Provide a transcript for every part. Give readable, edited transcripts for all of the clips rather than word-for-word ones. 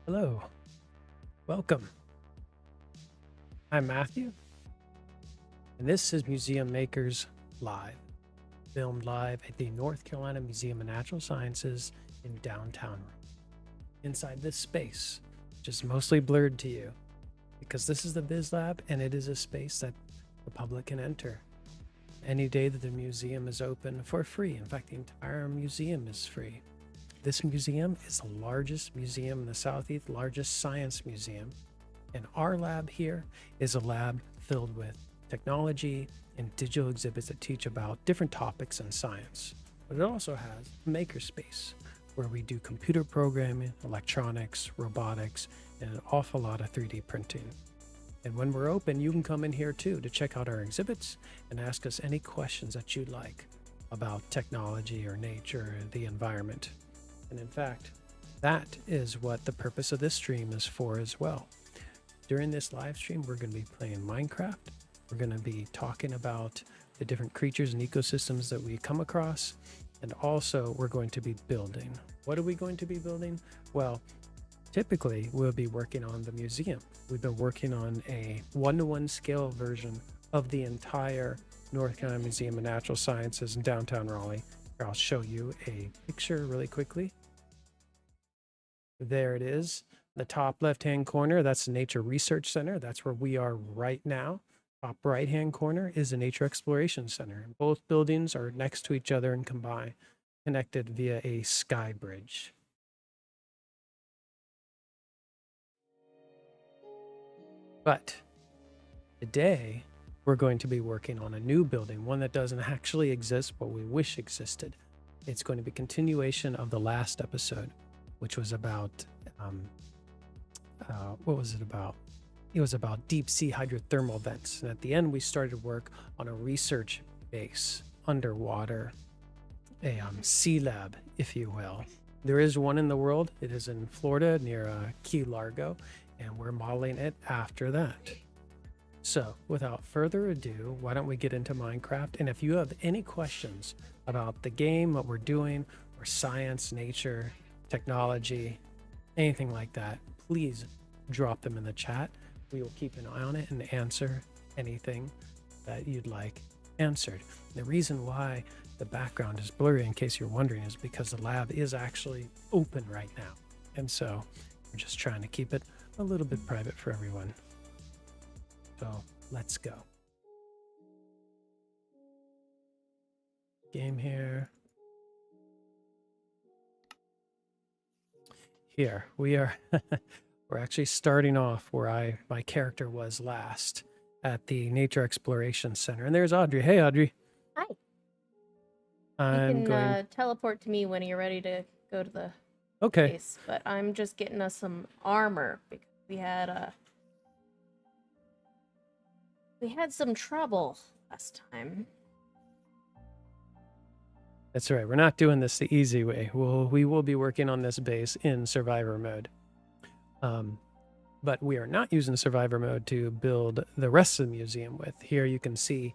Hello, welcome. I'm Matthew, and this is Museum Makers Live, filmed live at the North Carolina Museum of Natural Sciences in downtown Raleigh. Inside this space, which is mostly blurred to you, because this is the Viz Lab and it is a space that the public can enter any day that the museum is open for free. In fact, the entire museum is free. This museum is the largest museum in the Southeast, largest science museum. And our lab here is a lab filled with technology and digital exhibits that teach about different topics in science. But it also has a makerspace where we do computer programming, electronics, robotics, and an awful lot of 3D printing. And when we're open, you can come in here too to check out our exhibits and ask us any questions that you'd like about technology or nature or the environment. And in fact, that is what the purpose of this stream is for as well. During this live stream, we're going to be playing Minecraft. We're going to be talking about the different creatures and ecosystems that we come across. And also, we're going to be building. What are we going to be building? Well, typically, we'll be working on the museum. We've been working on a one-to-one scale version of the entire North Carolina Museum of Natural Sciences in downtown Raleigh. I'll show you a picture really quickly. There it is. The top left-hand corner, that's the Nature Research Center. That's where we are right now. Top right-hand corner is the Nature Exploration Center. Both buildings are next to each other and connected via a sky bridge. But today, we're going to be working on a new building, one that doesn't actually exist, but we wish existed. It's going to be a continuation of the last episode, which was about, what was it about? It was about deep sea hydrothermal vents. And at the end, we started work on a research base underwater, a sea lab, if you will. There is one in the world. It is in Florida near Key Largo, and we're modeling it after that. So without further ado, why don't we get into Minecraft? And if you have any questions about the game, what we're doing, or science, nature, technology, anything like that, please drop them in the chat. We will keep an eye on it and answer anything that you'd like answered. The reason why the background is blurry, in case you're wondering, is because the lab is actually open right now. And so we're just trying to keep it a little bit private for everyone. So let's go. Game here. Here we are. We're actually starting off where my character was last at the Nature Exploration Center. And there's Audrey. Hey, Audrey. Hi. I'm you can teleport to me when you're ready to go to the base. But I'm just getting us some armor because we had some trouble last time. That's right. We're not doing this the easy way. We will be working on this base in survivor mode. But we are not using survivor mode to build the rest of the museum with. Here you can see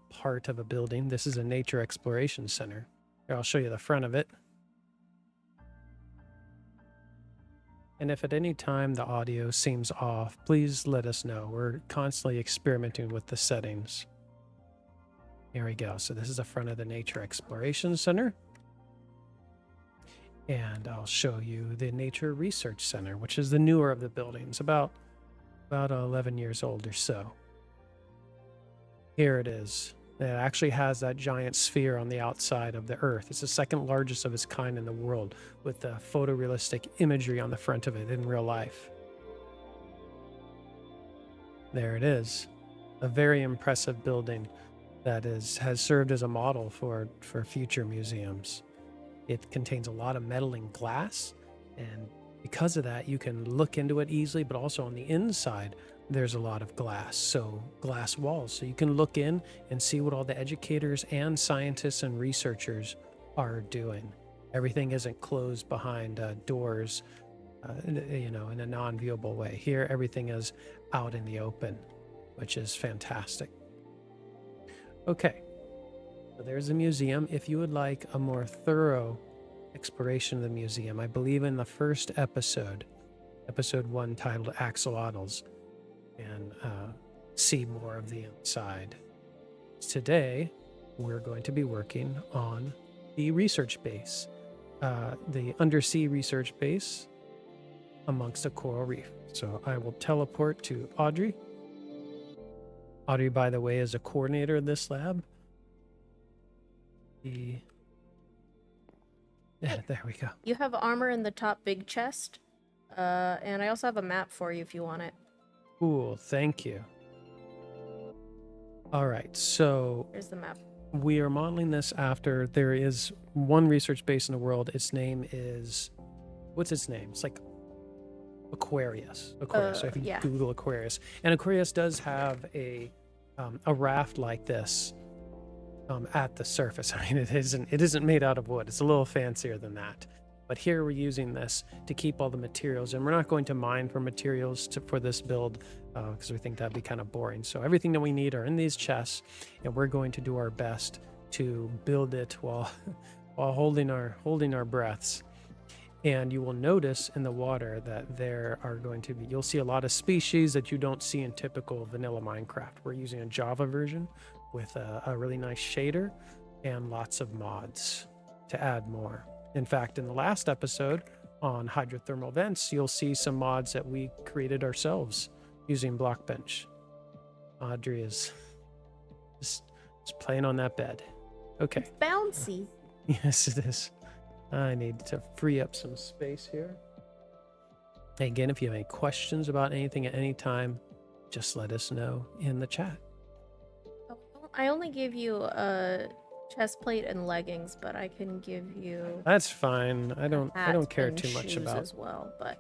part of a building. This is a Nature Exploration Center. Here, I'll show you the front of it. And if at any time the audio seems off, please let us know. We're constantly experimenting with the settings. Here we go. So this is the front of the Nature Exploration Center. And I'll show you the Nature Research Center, which is the newer of the buildings, about 11 years old or so. Here it is. It actually has that giant sphere on the outside of the Earth. It's the second largest of its kind in the world, with the photorealistic imagery on the front of it in real life. There it is. A very impressive building that has served as a model for future museums. It contains a lot of metal and glass, and because of that, you can look into it easily, but also on the inside, there's a lot of glass, so glass walls. So you can look in and see what all the educators and scientists and researchers are doing. Everything isn't closed behind doors, in a non-viewable way. Here, everything is out in the open, which is fantastic. Okay, so there's the museum. If you would like a more thorough exploration of the museum, I believe in the first episode, episode 1 titled Axolotls and see more of the inside. Today, we're going to be working on the research base, the undersea research base amongst a coral reef. So I will teleport to Audrey. Audrey, by the way, is a coordinator of this lab. Yeah, there we go. You have armor in the top big chest, and I also have a map for you if you want it. Cool, thank you. All right, so here's the map. We are modeling this after there is one research base in the world. Its name is, what's its name? It's like Aquarius. So if you Google Aquarius, and Aquarius does have a raft like this at the surface. I mean, it isn't made out of wood. It's a little fancier than that. But here we're using this to keep all the materials, and we're not going to mine for materials for this build because we think that'd be kind of boring. So everything that we need are in these chests, and we're going to do our best to build it while holding our breaths. And you will notice in the water that you'll see a lot of species that you don't see in typical vanilla Minecraft. We're using a Java version with a really nice shader and lots of mods to add more. In fact, in the last episode on hydrothermal vents, you'll see some mods that we created ourselves using Blockbench. Audrey is just playing on that bed. Okay. It's bouncy. Yes, it is. I need to free up some space here. Again, if you have any questions about anything at any time, just let us know in the chat. I only gave you a chest plate and leggings, but I can give you. That's fine. I don't care too much about as well, but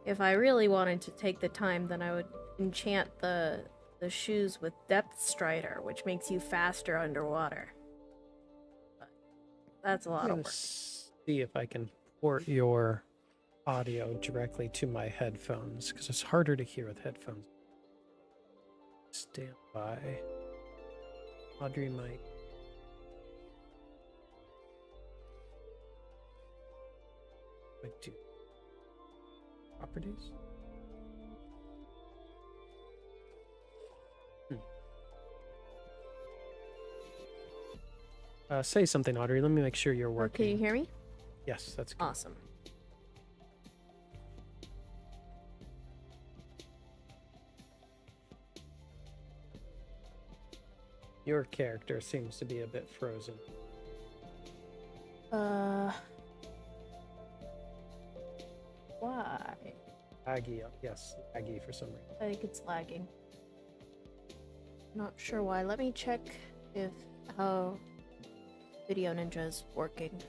if I really wanted to take the time, then I would enchant the shoes with Depth Strider, which makes you faster underwater. But that's a lot of work. See if I can port your audio directly to my headphones, because it's harder to hear with headphones. Stand by. Audrey might. Do properties. Say something, Audrey. Let me make sure you're working. Can you hear me? Yes, that's good. Awesome. Your character seems to be a bit frozen. Why? Laggy, yes, laggy for some reason. I think it's lagging. Not sure why. Let me check how Video Ninja is working.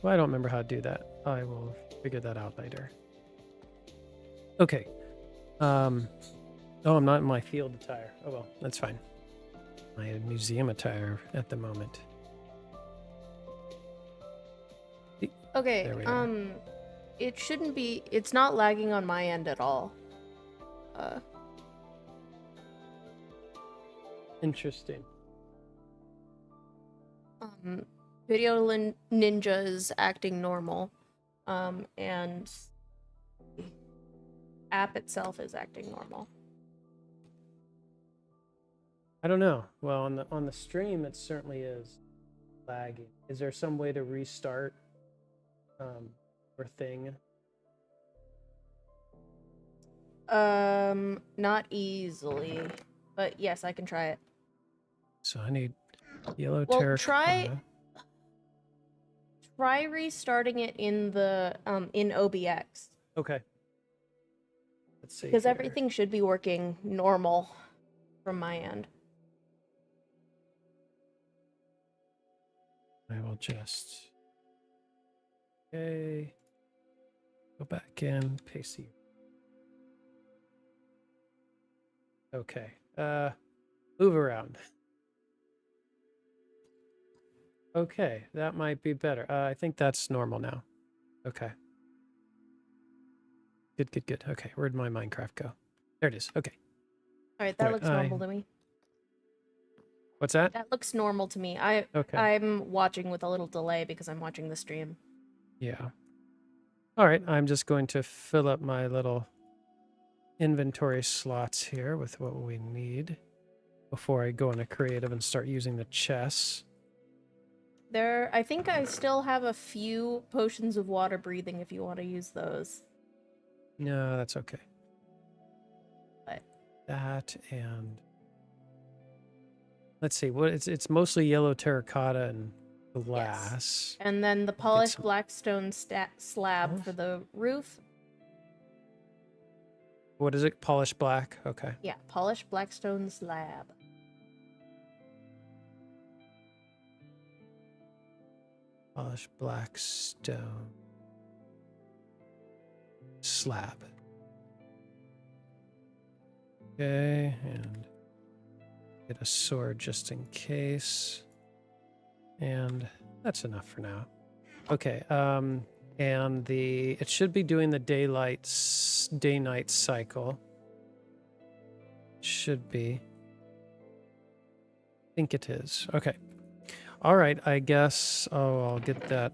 Well, I don't remember how to do that. I will figure that out later. Okay. Oh, I'm not in my field attire. Oh well, that's fine. My museum attire at the moment. Okay, it shouldn't be. It's not lagging on my end at all. Interesting. Video Ninja is acting normal, and the app itself is acting normal. I don't know. Well, on the stream, it certainly is lagging. Is there some way to restart your thing? Not easily, but yes, I can try it. So I need yellow terracotta. Try restarting it in the in OBX. Okay. Let's see. Because everything should be working normal from my end. I will just go back in, paste the. Okay. Move around. Okay, that might be better. I think that's normal now. Okay. Good. Okay, where'd my Minecraft go? There it is. Okay. All right, that looks normal to me. What's that? That looks normal to me. Okay. I'm watching with a little delay because I'm watching the stream. Yeah. All right. I'm just going to fill up my little inventory slots here with what we need before I go into creative and start using the chests. I think I still have a few potions of water breathing if you want to use those. No, that's okay. But That and let's see what it's mostly yellow terracotta and glass. yes. And then the polished blackstone slab for the roof. What is it? Polished black? Okay. Yeah, polished blackstone slab. Polished black stone slab. Okay, and get a sword just in case. And that's enough for now. Okay, and it should be doing the day-night cycle. Should be. I think it is. Okay. All right, I guess I'll get that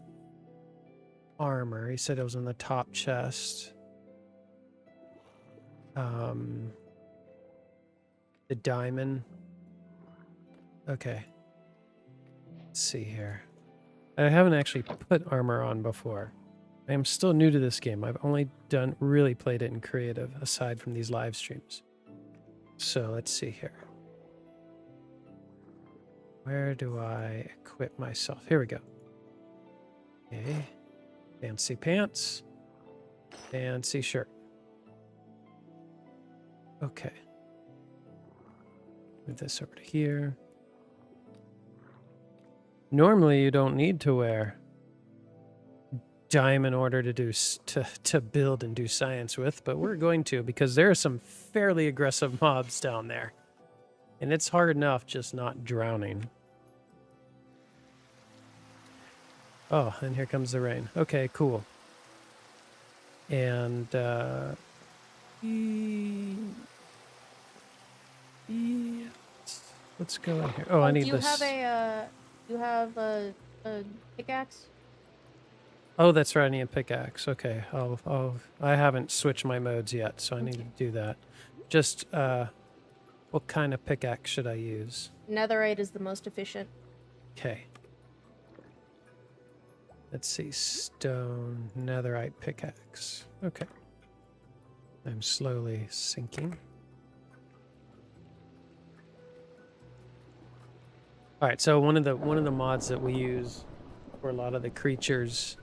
armor. He said it was in the top chest. The diamond. Okay. Let's see here. I haven't actually put armor on before. I am still new to this game. I've only really played it in creative, aside from these live streams. So let's see here. Where do I equip myself? Here we go. Okay. Fancy pants. Fancy shirt. Okay. Move this over to here. Normally, you don't need to wear dime in order to build and do science with, but we're going to because there are some fairly aggressive mobs down there. And it's hard enough just not drowning. Oh, and here comes the rain. Okay, cool. And let's go in here. Oh, I need this. Do you have a pickaxe? Oh, that's right. I need a pickaxe. Okay. I haven't switched my modes yet, so I need to do that. Just what kind of pickaxe should I use? Netherite is the most efficient. Okay. Let's see. Stone, netherite pickaxe. Okay. I'm slowly sinking. All right. So one of the mods that we use for a lot of the creatures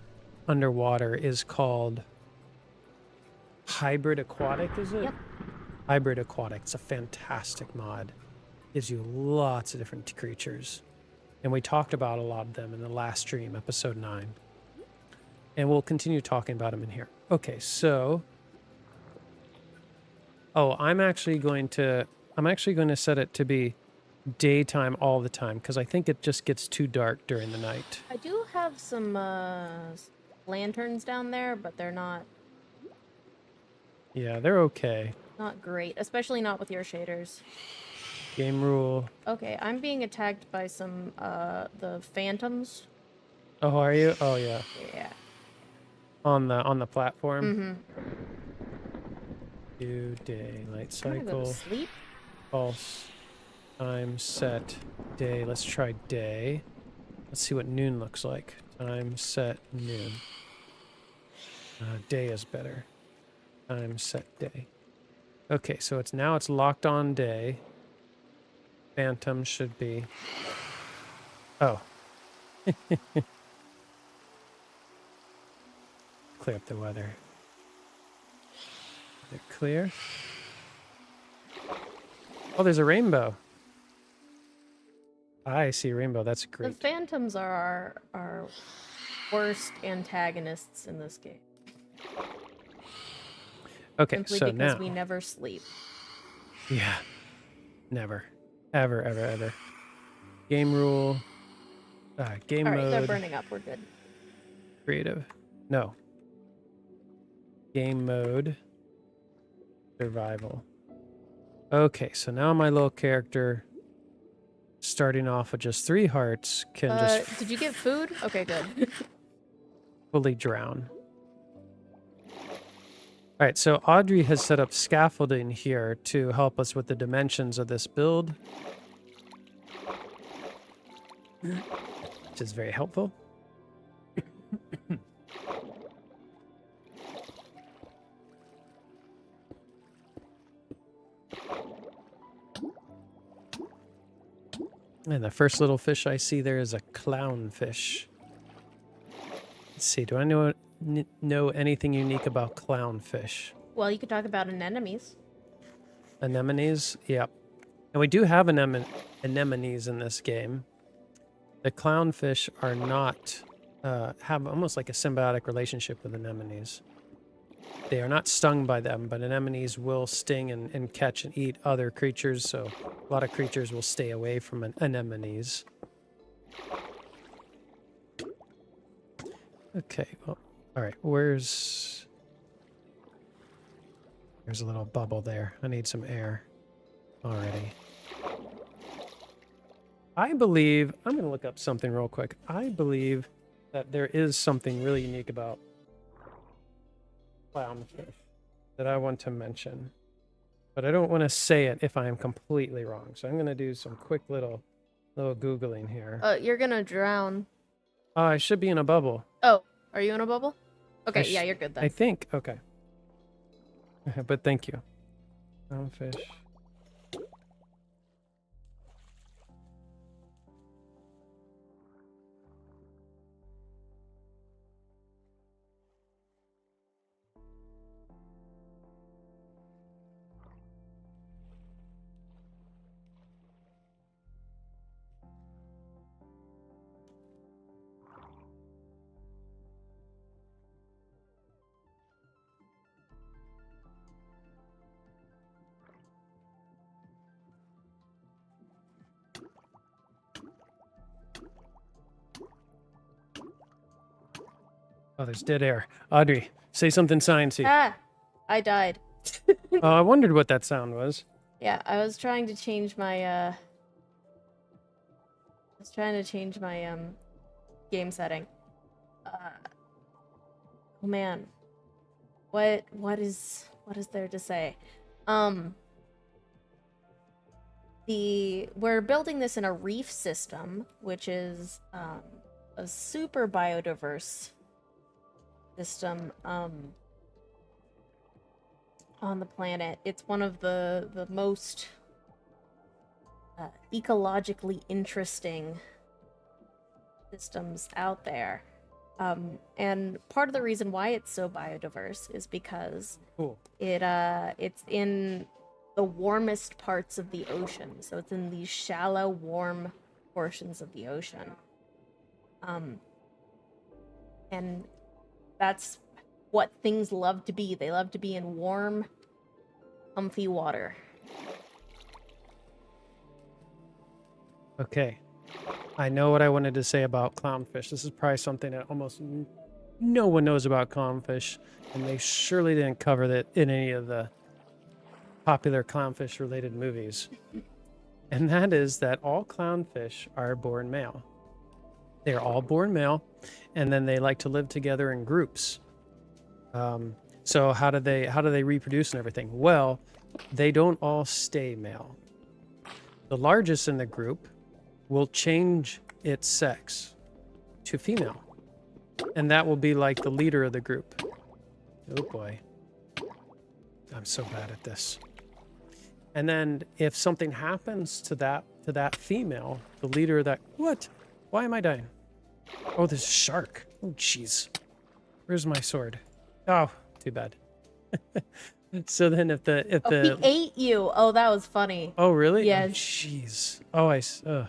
underwater is called Hybrid Aquatic, is it? Yep. Hybrid Aquatic. It's a fantastic mod. Gives you lots of different creatures. And we talked about a lot of them in the last stream, episode 9. And we'll continue talking about them in here. Okay, so I'm actually going to set it to be daytime all the time because I think it just gets too dark during the night. I do have some lanterns down there, but they're not. Yeah, they're okay. Not great, especially not with your shaders. Game rule. Okay, I'm being attacked by some the phantoms. Oh, are you? Oh, yeah. Yeah. On the platform. Mm-hmm. Do day light I'm gonna go cycle. to sleep. False. Time set day. Let's try day. Let's see what noon looks like. Time set noon. Day is better. Time set day. Okay, so it's locked on day. Phantom should be. Oh. Clear up the weather. They're clear. Oh, there's a rainbow. I see a rainbow. That's great. The phantoms are our worst antagonists in this game. Okay, Simply so because now we never sleep. Yeah. Never. Ever, ever, ever. Game rule. Game All right, mode. they're burning up. We're good. Creative. No. Game mode. Survival. Okay, so now my little character starting off with just 3 hearts can just Did you get food? Okay, good. fully drown. All right, so Audrey has set up scaffolding here to help us with the dimensions of this build, which is very helpful. And the first little fish I see there is a clownfish. Let's see, do I know anything unique about clownfish? Well, you could talk about anemones. Anemones? Yep. And we do have anemones in this game. The clownfish are not, have almost like a symbiotic relationship with anemones. They are not stung by them, but anemones will sting and catch and eat other creatures, so a lot of creatures will stay away from anemones. Okay, well, all right, there's a little bubble there. I need some air already. I believe, I'm going to look up something real quick. I believe that there is something really unique about clownfish that I want to mention, but I don't want to say it if I am completely wrong. So I'm going to do some quick little Googling here. You're gonna drown. Oh, I should be in a bubble. Oh, are you in a bubble? Okay, yeah, you're good then. I think, okay. But thank you. Clownfish. Oh, there's dead air. Audrey, say something sciencey. Ah, I died. Oh, I wondered what that sound was. Yeah, I was trying to change my game setting. Oh man. What is there to say? We're building this in a reef system, which is a super biodiverse system on the planet. It's one of the most ecologically interesting systems out there. And part of the reason why it's so biodiverse is because it's in the warmest parts of the ocean. So it's in these shallow, warm portions of the ocean. And that's what things love to be. They love to be in warm, comfy water. Okay. I know what I wanted to say about clownfish. This is probably something that almost no one knows about clownfish, and they surely didn't cover that in any of the popular clownfish-related movies. And that is that all clownfish are born male. They are all born male, and then they like to live together in groups. So how do they reproduce and everything? Well, they don't all stay male. The largest in the group will change its sex to female, and that will be like the leader of the group. Oh boy, I'm so bad at this. And then if something happens to that female, the leader of that, why am I dying? Oh, this shark. Oh jeez, where's my sword? Oh, too bad. So then if he ate you. Oh, that was funny. Oh really? Yes. Oh, jeez.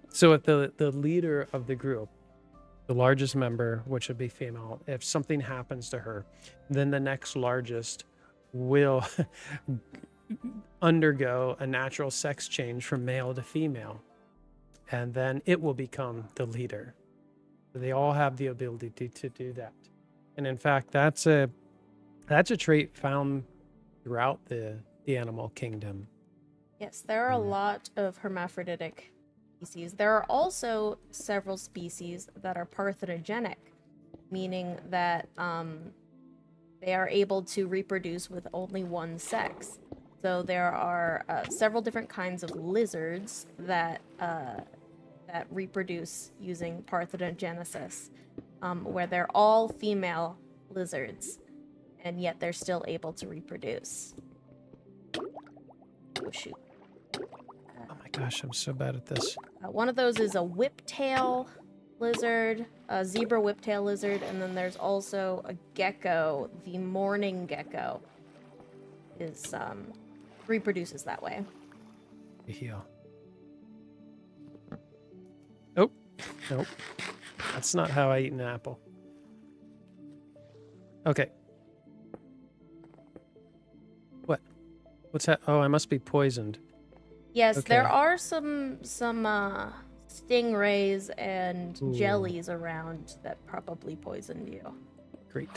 So if the leader of the group, the largest member, which would be female, if something happens to her, then the next largest will undergo a natural sex change from male to female, and then it will become the leader. So they all have the ability to do that. And in fact, that's a trait found throughout the animal kingdom. Yes, there are a lot of hermaphroditic species. There are also several species that are parthenogenic, meaning that they are able to reproduce with only one sex. So there are several different kinds of lizards that that reproduce using parthenogenesis, where they're all female lizards, and yet they're still able to reproduce. Oh shoot. Oh my gosh, I'm so bad at this. One of those is a whiptail lizard, a zebra whiptail lizard, and then there's also a gecko. The mourning gecko is reproduces that way. Heal. Oh, nope. That's not how I eat an apple. Okay. What? What's that? Oh, I must be poisoned. Yes, Okay. there are some stingrays and jellies around that probably poisoned you. Great.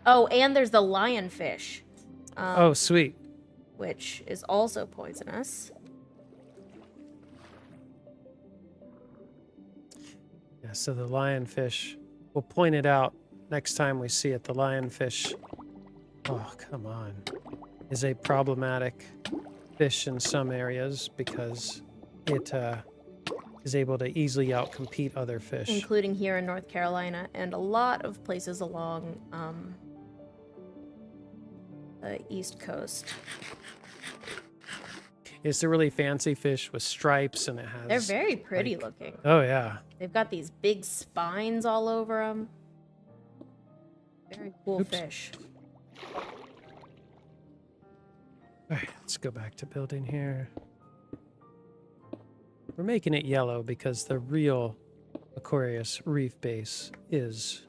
Oh, and there's the lionfish. Oh, sweet. Which is also poisonous. Yeah, so the lionfish, we'll point it out next time we see it. The lionfish, oh, come on, is a problematic fish in some areas because it is able to easily outcompete other fish. Including here in North Carolina and a lot of places along the East Coast. It's a really fancy fish with stripes, and it has... They're very pretty looking. Oh, yeah. They've got these big spines all over them. Very cool fish. All right, let's go back to building here. We're making it yellow because the real Aquarius reef base is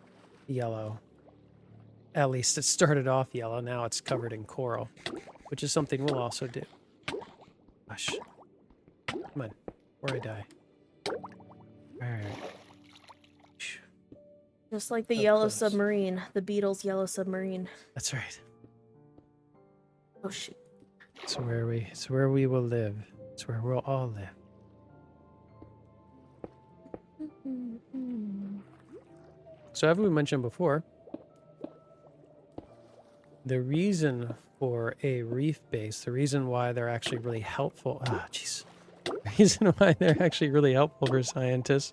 yellow. At least it started off yellow. Now it's covered in coral, which is something we'll also do. Gosh. Come on, before I die. All right. Just like the So yellow close. submarine, the Beatles' yellow submarine. That's right. Oh shoot. It's where we will live. It's where we'll all live. So, as we mentioned before, the reason for a reef base, the reason why they're actually really helpful, the reason why they're actually really helpful for scientists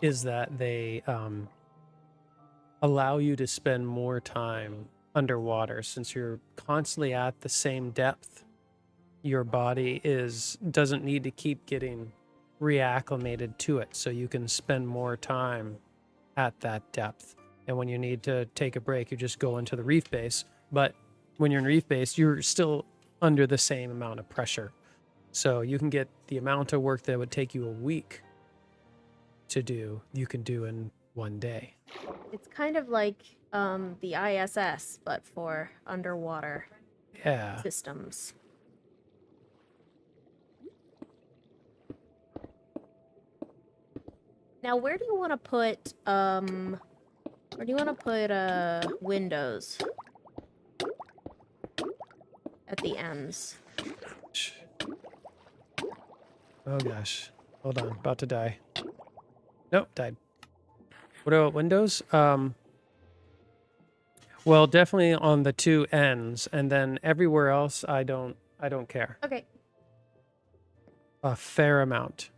is that they allow you to spend more time underwater. Since you're constantly at the same depth, your body doesn't need to keep getting reacclimated to it, so you can spend more time at that depth. And when you need to take a break, you just go into the reef base. But when you're in reef base, you're still under the same amount of pressure, so you can get the amount of work that would take you a week to do, you can do in one day. It's kind of like the ISS, but for underwater systems. Now, where do you want to put windows at the ends? Oh gosh, hold on, about to die. Nope, died. What about windows? Well, definitely on the two ends, and then everywhere else, I don't care. Okay. A fair amount.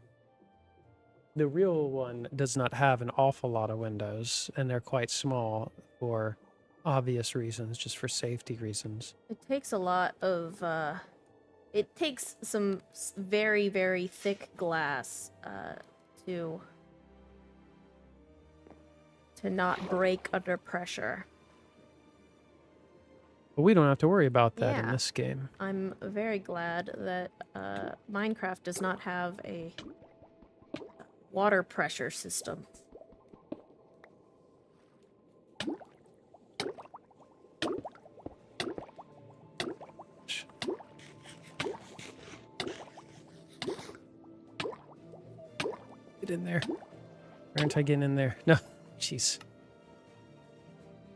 The real one does not have an awful lot of windows, and they're quite small for obvious reasons, just for safety reasons. It takes a lot of, it takes some very, very thick glass to not break under pressure. But we don't have to worry about that in Yeah. this game. I'm very glad that Minecraft does not have a water pressure system. Get in there. Why aren't I getting in there? No. Jeez.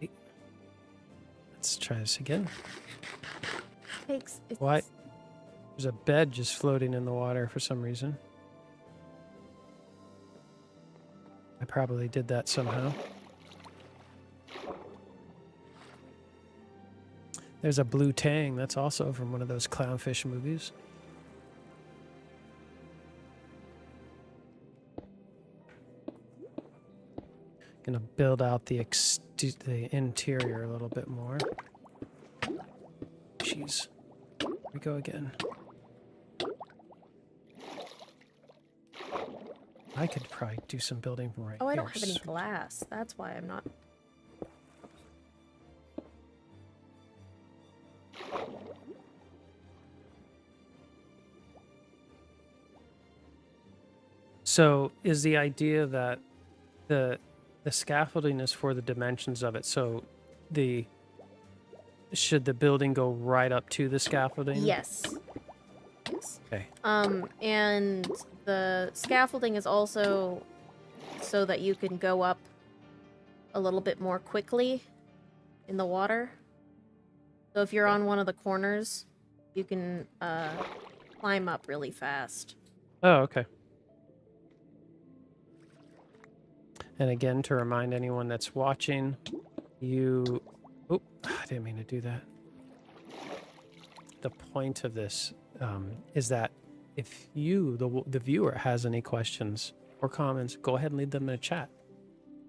Wait. Let's try this again. It's, Why? There's a bed just floating in the water for some reason. I probably did that somehow. There's a blue tang. That's also from one of those clownfish movies. Gonna build out the interior a little bit more. Jeez. Here we go again. I could probably do some building from right here. Oh, I don't have any glass. That's why I'm not... So is the idea that the scaffolding is for the dimensions of it, so should the building go right up to the scaffolding? Yes. Yes. Okay. And the scaffolding is also so that you can go up a little bit more quickly in the water. So if you're on one of the corners, you can climb up really fast. Oh, okay. And again, to remind anyone that's watching, you... Oh, I didn't mean to do that. The point of this is that if you, the viewer, has any questions or comments, go ahead and leave them in a chat.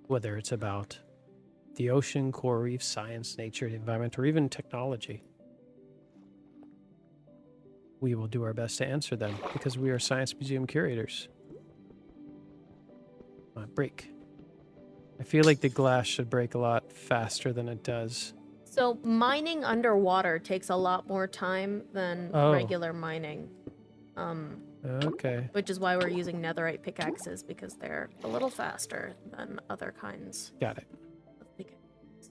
Whether it's about the ocean, coral reefs, science, nature, the environment, or even technology. We will do our best to answer them because we are science museum curators. Break. I feel like the glass should break a lot faster than it does. So mining underwater takes a lot more time than regular mining. Okay. Which is why we're using netherite pickaxes, because they're a little faster than other kinds. Got it. Of pickaxes.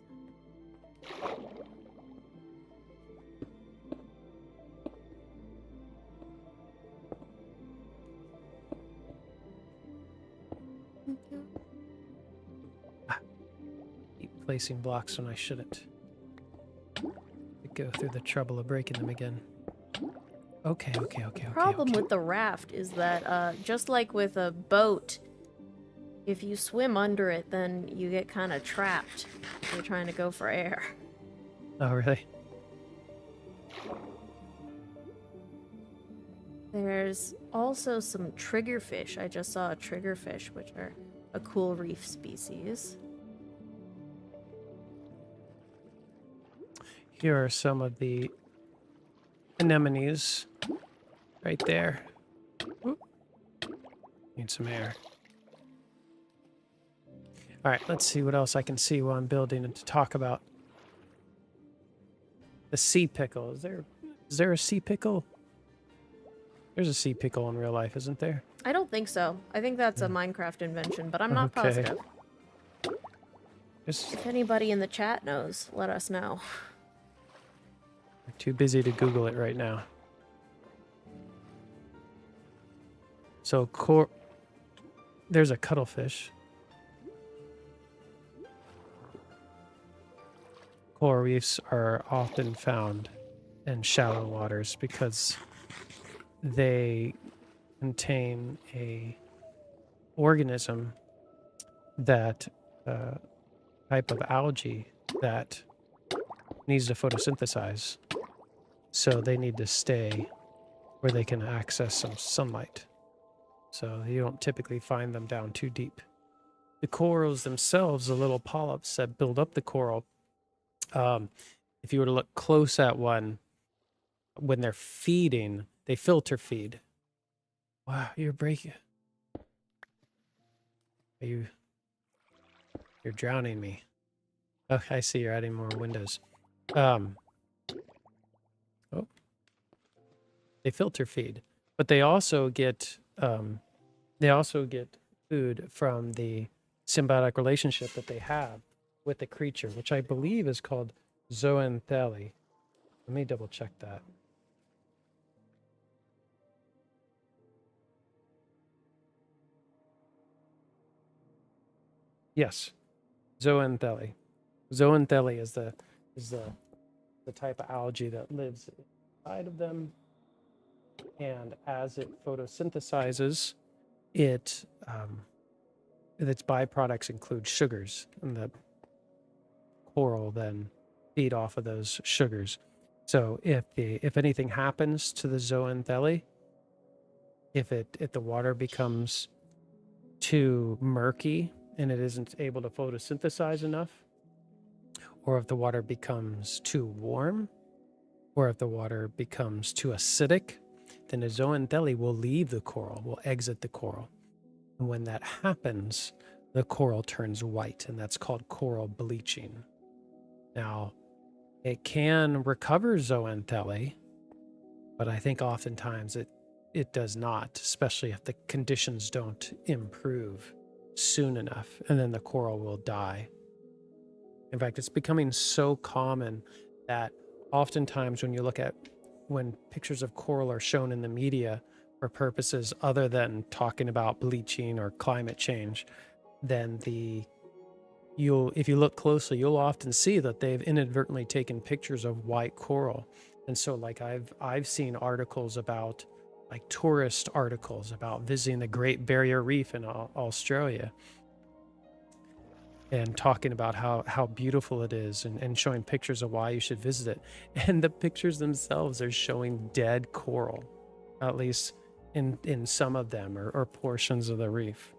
Keep placing blocks when I shouldn't. Go through the trouble of breaking them again. Okay. The problem with the raft is that, just like with a boat, if you swim under it, then you get kind of trapped. You're trying to go for air. Oh, really? There's also some triggerfish. I just saw a triggerfish, which are a cool reef species. Here are some of the anemones right there. Oop. Need some air. All right, let's see what else I can see while I'm building and to talk about. The sea pickle. Is there a sea pickle? There's a sea pickle in real life, isn't there? I don't think so. I think that's a Minecraft invention, but I'm not positive. If anybody in the chat knows, let us know. We're too busy to Google it right now. So, there's a cuttlefish. Coral reefs are often found in shallow waters because they contain a organism that type of algae that needs to photosynthesize. So they need to stay where they can access some sunlight. So you don't typically find them down too deep. The corals themselves, the little polyps that build up the coral, if you were to look close at one, when they're feeding, they filter feed. Wow, you're breaking. You're drowning me. Oh, I see you're adding more windows. They filter feed, but they also get food from the symbiotic relationship that they have with the creature, which I believe is called zooxanthellae. Let me double check that. Yes, zooxanthellae. Zooxanthellae is the type of algae that lives inside of them. And as it photosynthesizes, its byproducts include sugars, and the coral then feed off of those sugars. So if anything happens to the zooanthelle, if the water becomes too murky and it isn't able to photosynthesize enough, or if the water becomes too warm, or if the water becomes too acidic, then the zooanthelle will leave the coral, will exit the coral. And when that happens, the coral turns white, and that's called coral bleaching. Now, it can recover zooanthelle, but I think oftentimes it does not, especially if the conditions don't improve soon enough, and then the coral will die. In fact, it's becoming so common that oftentimes when pictures of coral are shown in the media for purposes other than talking about bleaching or climate change, then if you look closely, you'll often see that they've inadvertently taken pictures of white coral. And so like I've seen articles about, like tourist articles about visiting the Great Barrier Reef in Australia, and talking about how beautiful it is, and showing pictures of why you should visit it. And the pictures themselves are showing dead coral, at least in some of them, or portions of the reef.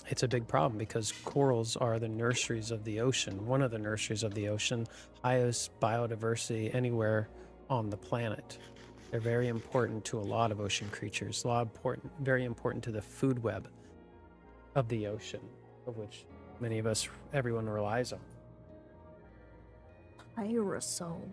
It's a big problem because corals are the nurseries of the ocean, one of the nurseries of the ocean, highest biodiversity anywhere on the planet. They're very important to a lot of ocean creatures, very important to the food web of the ocean, of which everyone relies on. Pyrosomes.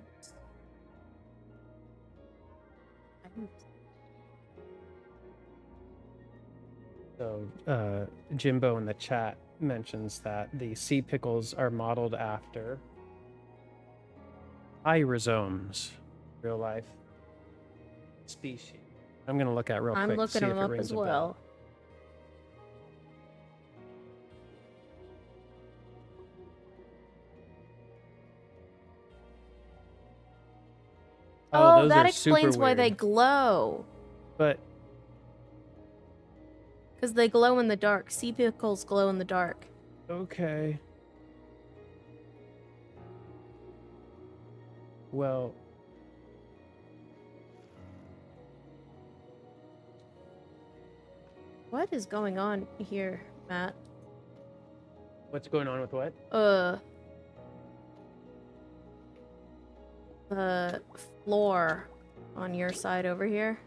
So Jimbo in the chat mentions that the sea pickles are modeled after pyrosomes, real life species. I'm going to look at real quick. I'm looking them up as well. Oh, that explains why they glow. But because they glow in the dark. Sea pickles glow in the dark. Okay. Well, what is going on here, Matt? What's going on with what? The floor on your side over here.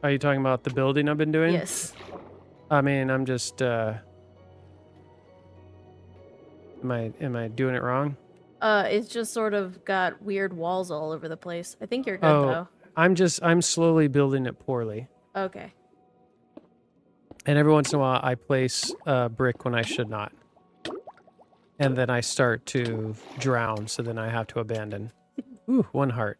Are you talking about the building I've been doing? Yes. I mean, I'm just am I doing it wrong? It's just sort of got weird walls all over the place. I think you're good though. I'm slowly building it poorly. Okay. And every once in a while I place a brick when I should not. And then I start to drown, so then I have to abandon. Ooh, 1 heart.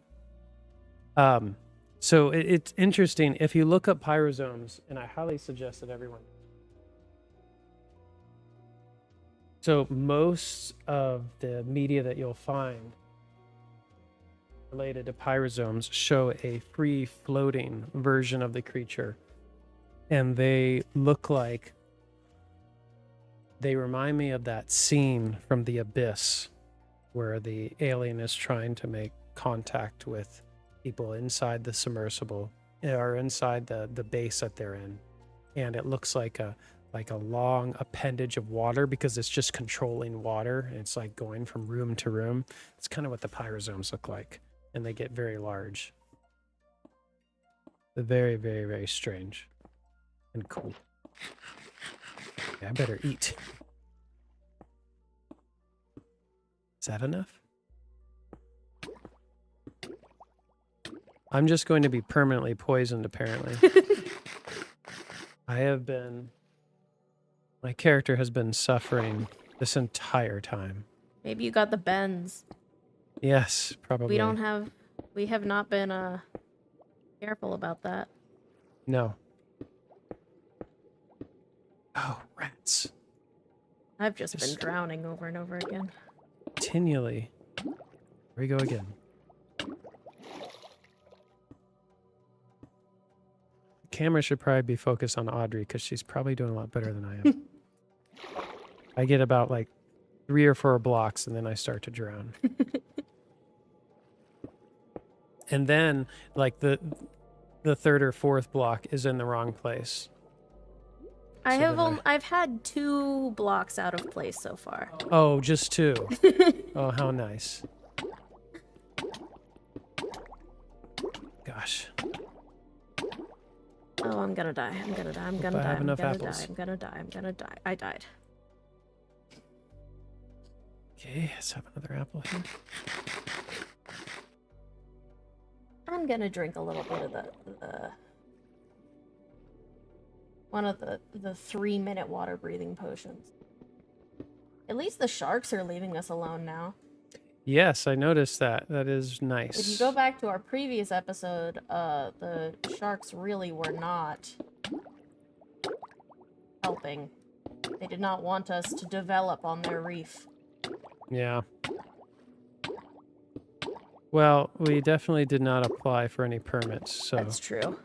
So it's interesting. If you look up pyrosomes, and I highly suggest that everyone. So most of the media that you'll find related to pyrosomes show a free-floating version of the creature. And they remind me of that scene from The Abyss where the alien is trying to make contact with people inside the submersible, or inside the base that they're in. And it looks like a long appendage of water because it's just controlling water. It's like going from room to room. It's kind of what the pyrosomes look like. And they get very large. They're very, very, very strange and cool. Yeah, I better eat. Is that enough? I'm just going to be permanently poisoned, apparently. My character has been suffering this entire time. Maybe you got the bends. Yes, probably. We have not been careful about that. No. Oh, rats. I've just been drowning over and over again. Continually. Here we go again. camera should probably be focused on Audrey because she's probably doing a lot better than I am. I get about like 3 or 4 blocks and then I start to drown. And then like the 3rd or 4th block is in the wrong place. I've had 2 blocks out of place so far. Oh, just 2. Oh, how nice. Gosh. Oh, I'm gonna die. I'm gonna die. I'm gonna I die. have I'm enough gonna apples. die. I'm gonna die. I'm gonna die. I died. Okay, let's have another apple here. I'm gonna drink a little bit of the one of the 3-minute water breathing potions. At least the sharks are leaving us alone now. Yes, I noticed that. That is nice. If you go back to our previous episode, the sharks really were not helping. They did not want us to develop on their reef. Yeah. Well, we definitely did not apply for any permits, so... That's true.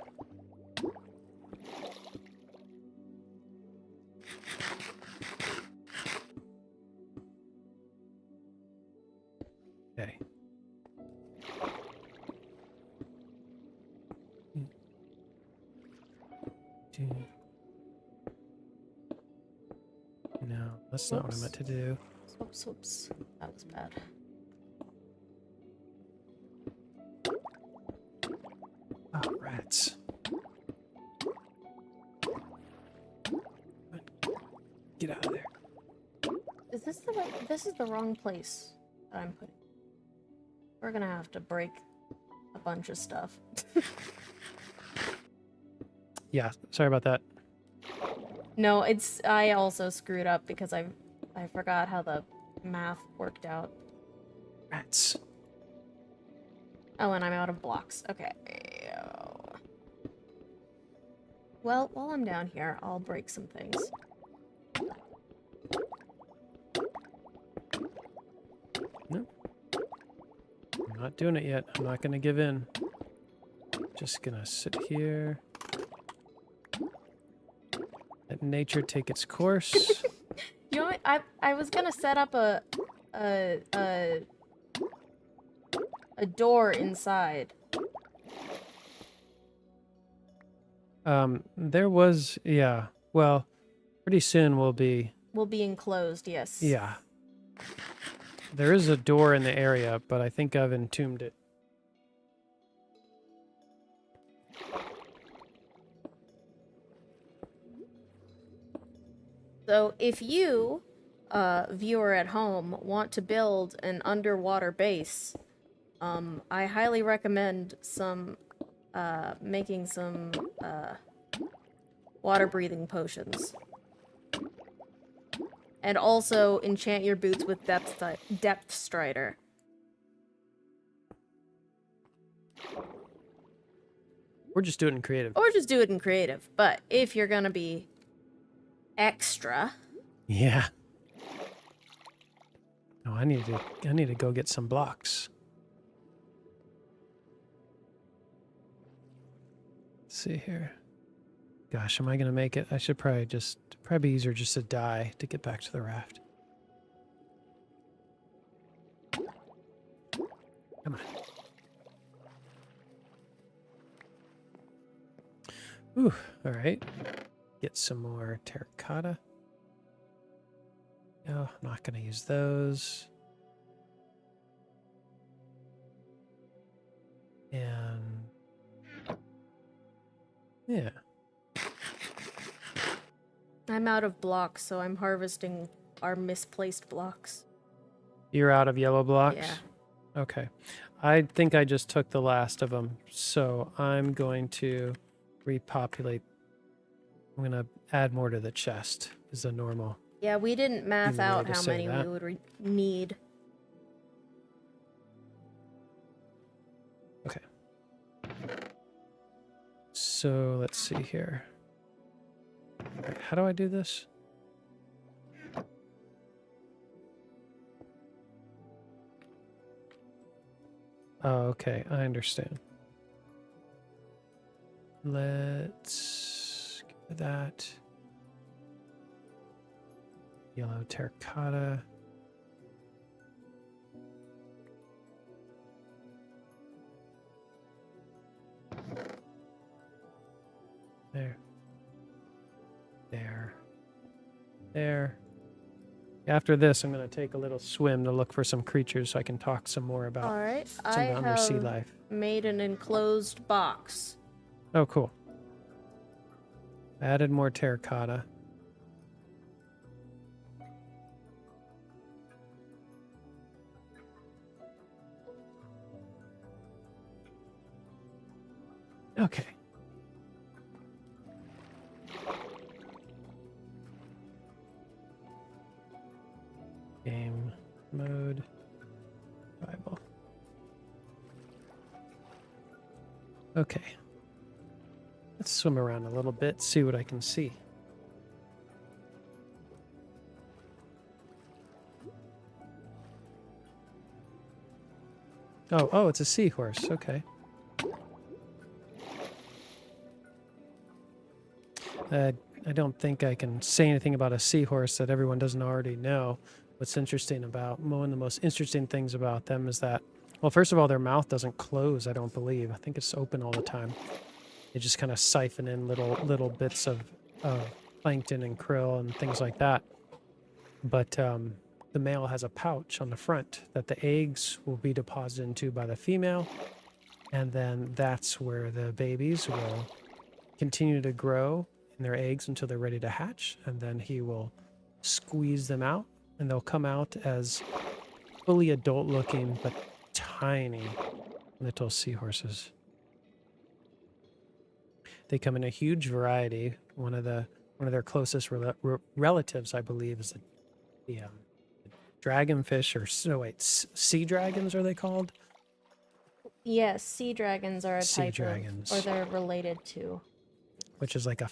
Okay. No, that's not what I meant to do. Whoops, whoops. That was bad. Oh, rats. Get out of there. Is this the right? This is the wrong place that I'm putting. We're gonna have to break a bunch of stuff. Yeah, sorry about that. No, it's I also screwed up because I forgot how the math worked out. Rats. Oh, and I'm out of blocks. Okay. Well, while I'm down here, I'll break some things. No. I'm not doing it yet. I'm not going to give in. Just going to sit here. Let nature take its course. You know what? I was gonna set up a door inside. There was, yeah. Well, pretty soon we'll be... Will be enclosed, yes. Yeah. There is a door in the area, but I think I've entombed it. So if you, viewer at home, want to build an underwater base, I highly recommend making some water breathing potions. And also enchant your boots with depth strider. Or just do it in creative. Or just do it in creative. But if you're gonna be extra. Yeah. No, I need to go get some blocks. Let's see here. Gosh, am I gonna make it? I should probably be easier just to die to get back to the raft. Come on. Ooh, all right. Get some more terracotta. No, I'm not going to use those. And yeah. I'm out of blocks, so I'm harvesting our misplaced blocks. You're out of yellow blocks? Yeah. Okay. I think I just took the last of them, so I'm going to repopulate. I'm going to add more to the chest is a normal. Yeah, we didn't math Easy way out to how say many that. we would need. Okay. So let's see here. All right, how do I do this? Oh, okay. I understand. Let's get that. Yellow terracotta. There. There. There. After this, I'm going to take a little swim to look for some creatures so I can talk some more about All right, some I of the undersea have life. made an enclosed box. Oh, cool. Added more terracotta. Okay. Game mode. Bible. Okay. Let's swim around a little bit, see what I can see. Oh, it's a seahorse. Okay. I don't think I can say anything about a seahorse that everyone doesn't already know. What's interesting about one of the most interesting things about them is that, well, first of all, their mouth doesn't close, I don't believe. I think it's open all the time. They just kind of siphon in little bits of plankton and krill and things like that. But the male has a pouch on the front that the eggs will be deposited into by the female, and then that's where the babies will continue to grow in their eggs until they're ready to hatch, and then he will squeeze them out, and they'll come out as fully adult looking but tiny little seahorses. They come in a huge variety. One of their closest relatives, I believe, is the dragonfish, or sea dragons are they called? Yes, sea dragons are a Sea type dragons. of, or they're related to. Which is like a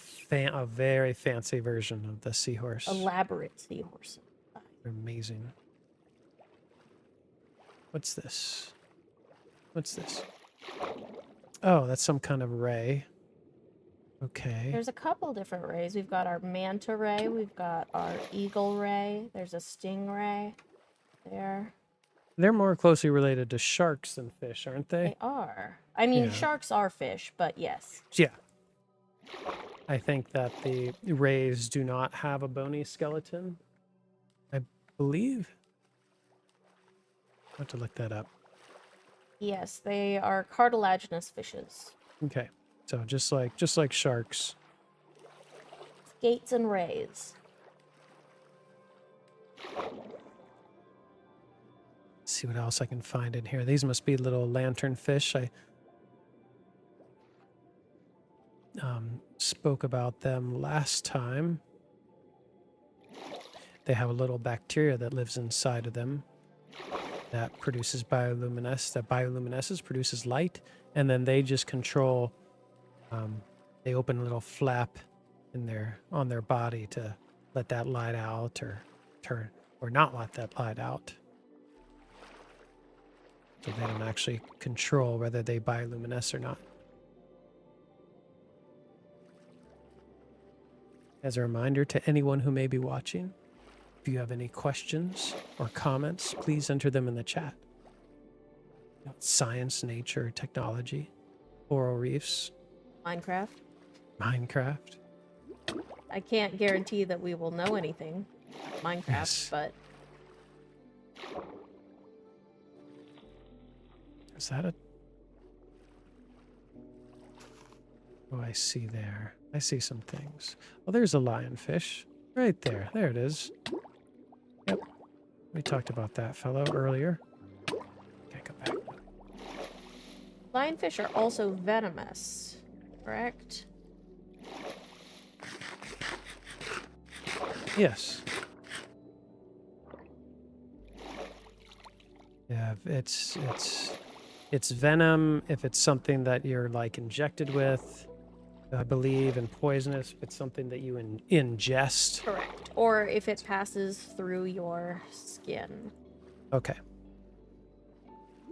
very fancy version of the seahorse. Elaborate seahorse. They're amazing. What's this? What's this? Oh, that's some kind of ray. Okay. There's a couple different rays. We've got our manta ray. We've got our eagle ray. There's a stingray there. They're more closely related to sharks than fish, aren't they? They are. I mean, Yeah. sharks are fish, but yes. Yeah. I think that the rays do not have a bony skeleton. I believe. I'll have to look that up. Yes, they are cartilaginous fishes. Okay. So just like sharks. Skates and rays. Let's see what else I can find in here. These must be little lanternfish. I spoke about them last time. They have a little bacteria that lives inside of them that produces bioluminescence. That bioluminescence produces light, and then they just control. They open a little flap on their body to let that light out, or not let that light out. So they don't actually control whether they bioluminesce or not. As a reminder to anyone who may be watching, if you have any questions or comments, please enter them in the chat. Science, nature, technology, coral reefs, Minecraft. Minecraft. I can't guarantee that we will know anything about Minecraft, Yes. but Is that a... Oh, I see there. I see some things. Oh, there's a lionfish. Right there. There it is. Yep. We talked about that fellow earlier. Can't come back. lionfish are also venomous, correct? Yes. Yeah, it's venom if it's something that you're like injected with, I believe, and poisonous if it's something that you ingest. Correct. Or if it passes through your skin. Okay.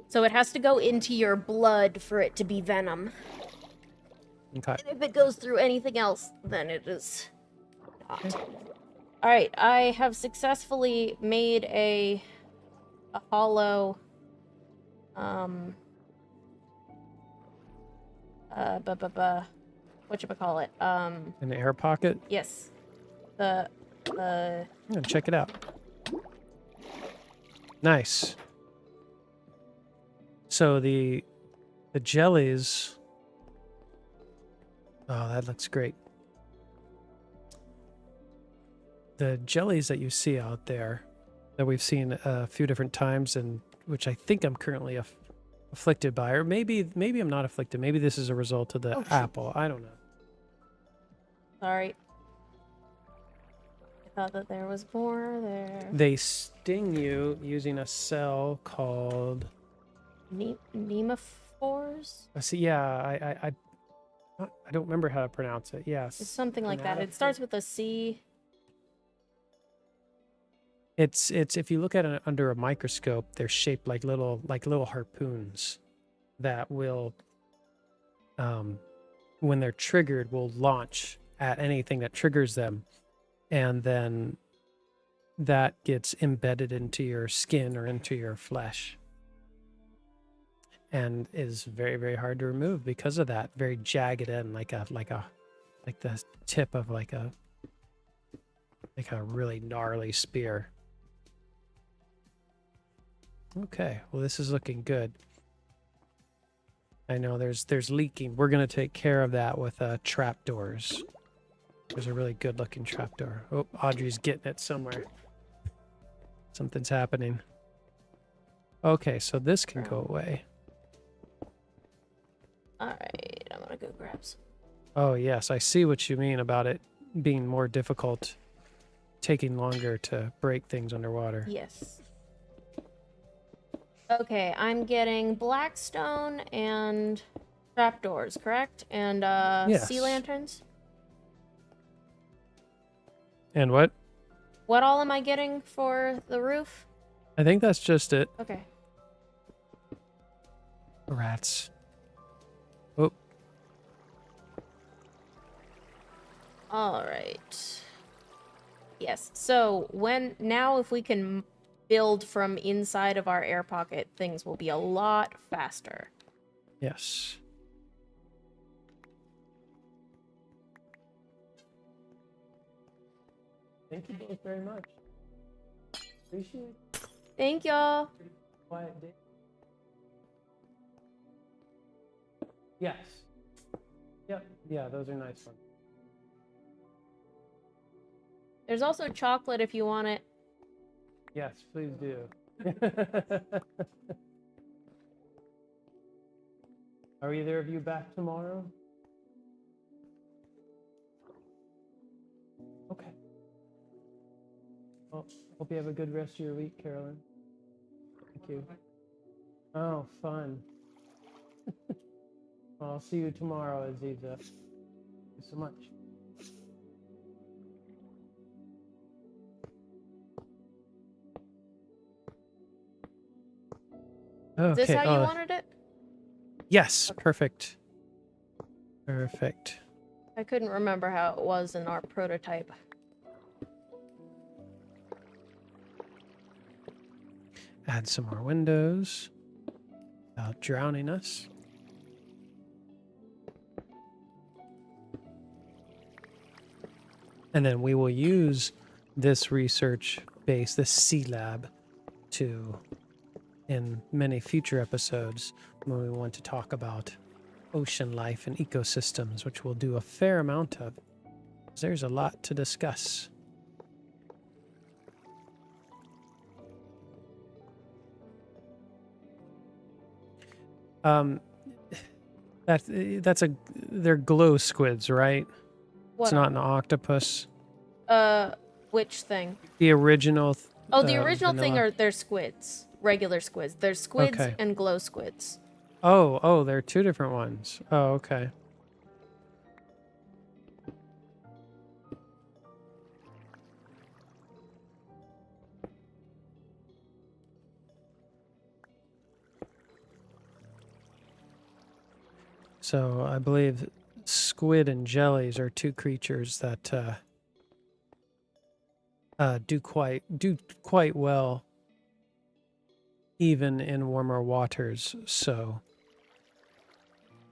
So it has to go into your blood for it to be venom. Okay. And if it goes through anything else, then it is not. Okay. Alright, I have successfully made a hollow whatchamacallit? An air pocket. Yes. The I'm gonna check it out. Nice. So the jellies. Oh, that looks great. The jellies that you see out there, that we've seen a few different times, and which I think I'm currently afflicted by, or maybe I'm not afflicted. Maybe this is a result of the apple. I don't know. Sorry. I thought that there was more there. They sting you using a cell called Nemophores? see. Yeah, I don't remember how to pronounce it. Yes, It's something like that. It starts with a C. It's if you look at it under a microscope, they're shaped like little harpoons that will, when they're triggered, will launch at anything that triggers them, and then that gets embedded into your skin or into your flesh, and is very, very hard to remove because of that very jagged end, like the tip of like a really gnarly spear. Okay, well, this is looking good. I know there's leaking. We're gonna take care of that with trapdoors. There's a really good looking trapdoor. Oh, Audrey's getting it somewhere. Something's happening. Okay, so this can go away. Alright, I'm gonna go grab some. Oh yes, I see what you mean about it being more difficult, taking longer to break things underwater. Yes. Okay, I'm getting blackstone and trapdoors, correct? And Yes. sea lanterns. And what? What all am I getting for the roof? I think that's just it. Okay. Rats. Oh. All right. Yes. So now if we can build from inside of our air pocket, things will be a lot faster. Yes. Thank you both very much. Appreciate it. Thank y'all. Quiet day. Yes. Yep. Yeah, those are nice ones. There's also chocolate if you want it. Yes, please do. Are either of you back tomorrow? Okay. Well, hope you have a good rest of your week, Carolyn. Thank you. Oh, fun. Well, I'll see you tomorrow, Aziza. Thank you so much. Okay. Is this how you wanted it? Yes, Okay. perfect. Perfect. I couldn't remember how it was in our prototype. Add some more windows without drowning us. And then we will use this research base, this sea lab, in many future episodes when we want to talk about ocean life and ecosystems, which we'll do a fair amount of. There's a lot to discuss. They're glow squids, right? What? It's not an octopus. Which thing? The original. Oh, the original thing vanilla. they're squids. Regular squids. There's squids Okay. and glow squids. Oh, they're two different ones. Oh, okay. So I believe squid and jellies are two creatures that do quite well even in warmer waters. So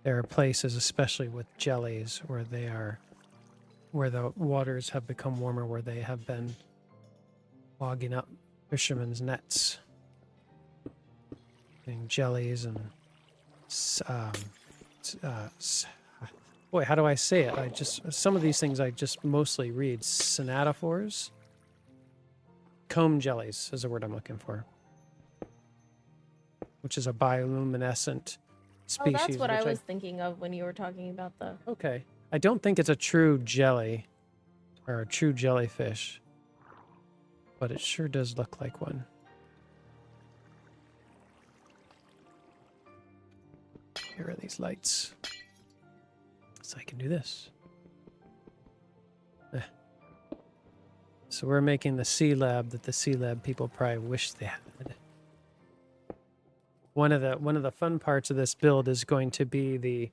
there are places, especially with jellies, where the waters have become warmer, where they have been clogging up fishermen's nets, getting jellies and boy, how do I say it? Some of these things I just mostly read. Synatophores, comb jellies is the word I'm looking for, which is a bioluminescent species. Oh, that's what I was thinking of when you were talking about the... Okay. I don't think it's a true jelly or a true jellyfish, but it sure does look like one. Here are these lights. So I can do this. So we're making the sea lab that the sea lab people probably wish they had. One of the fun parts of this build is going to be the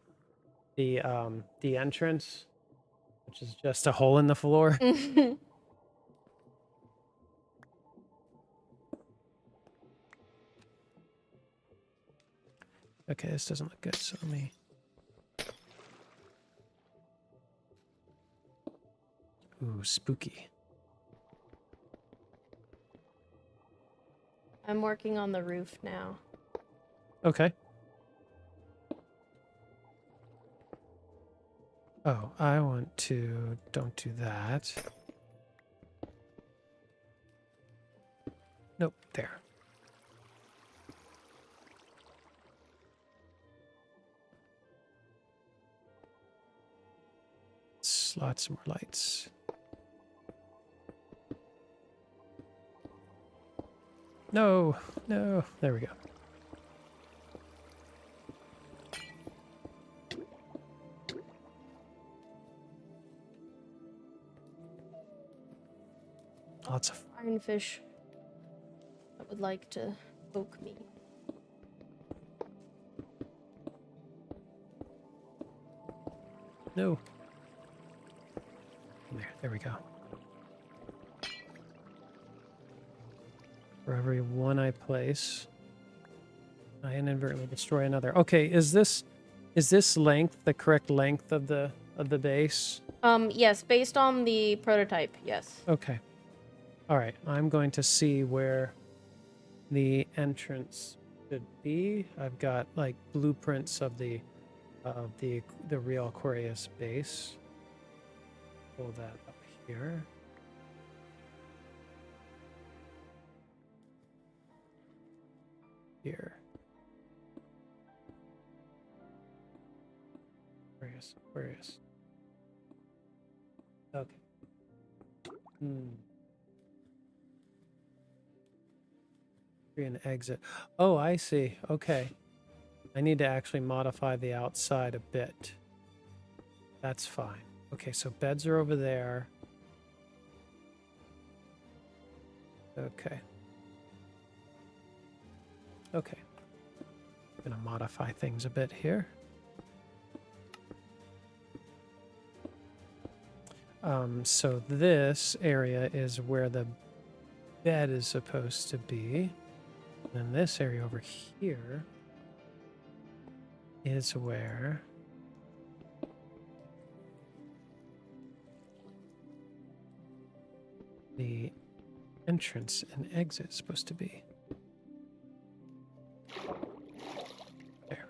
entrance, which is just a hole in the floor. Okay, this doesn't look good, so let me... Ooh, spooky. I'm working on the roof now. Okay. Oh, I want to... Don't do that. Nope, there. Slot some more lights. No, no. There we go. Lots of Ironfish that would like to poke me. no. There we go. For every one I place, I inadvertently destroy another. Okay, is this length the correct length of the base? Yes, based on the prototype, yes. Okay. All right, I'm going to see where the entrance should be. I've got like blueprints of the real Aquarius base. Pull that up here. Here. Aquarius. Okay. An exit. Oh, I see. Okay. I need to actually modify the outside a bit. That's fine. Okay, so beds are over there. Okay. Okay. I'm gonna modify things a bit here. So this area is where the bed is supposed to be. And this area over here is where the entrance and exit is supposed to be. There.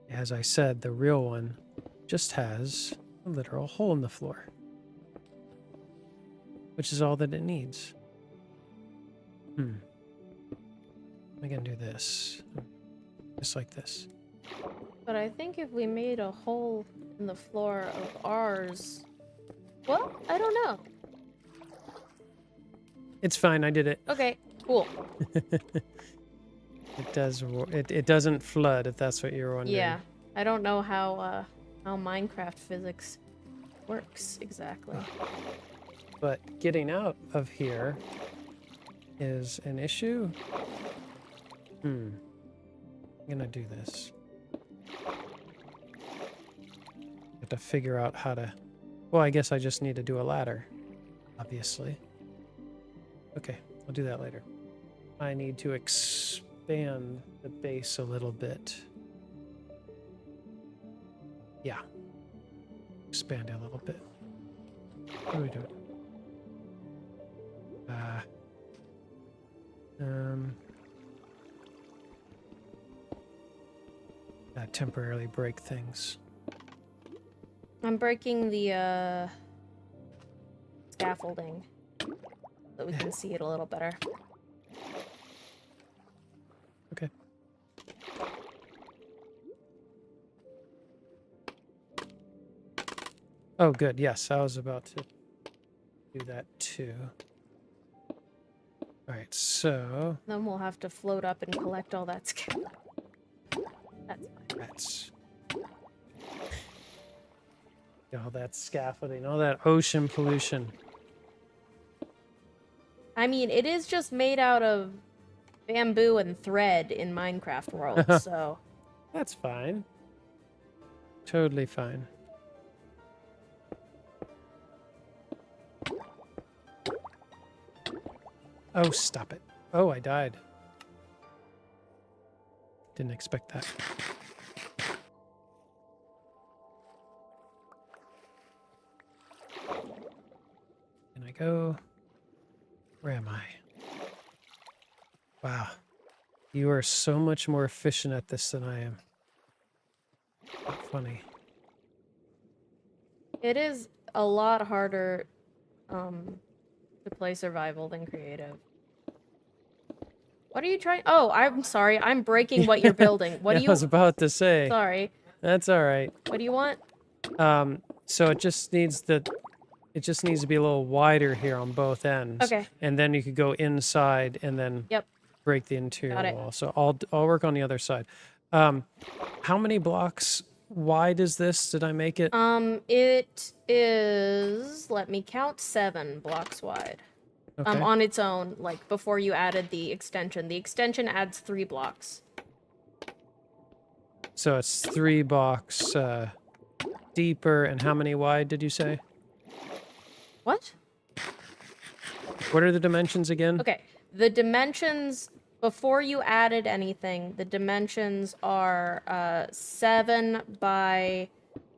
As I said, the real one just has a literal hole in the floor, which is all that it needs. I'm gonna do this, just like this. But I think if we made a hole in the floor of ours, well, I don't know. It's fine. I did it. Okay, cool. It does. It doesn't flood, if that's what you're wondering. Yeah, I don't know how Minecraft physics works exactly. But getting out of here is an issue. I'm gonna do this. to figure out how to... Well, I guess I just need to do a ladder, obviously. Okay, I'll do that later. I need to expand the base a little bit. Yeah. Expand it a little bit. What are we doing? Temporarily break things. I'm breaking the scaffolding so we can see it a little better. Okay. Oh, good. Yes, I was about to do that too. All right, so... Then we'll have to float up and collect all that scaffolding. That's fine. Rats. All that scaffolding, all that ocean pollution. I mean, it is just made out of bamboo and thread in Minecraft world, so... That's fine. Totally fine. Oh, stop it. Oh, I died. Didn't expect that. Can I go? Where am I? Wow. You are so much more efficient at this than I am. Funny. It is a lot harder to play survival than creative. What are you trying? Oh, I'm sorry. I'm breaking what you're building. What do you... I was about to say. Sorry. That's all right. What do you want? So it just needs to be a little wider here on both ends. Okay. And then you could go inside and then break the interior wall. So I'll work on the other side. How many blocks wide is this? Did I make it? It is, let me count, 7 blocks wide. Okay. On its own, like before you added the extension. The extension adds 3 blocks. So it's 3 blocks deeper, and how many wide did you say? What? What are the dimensions again? Okay, the dimensions, before you added anything, the dimensions are 7 by,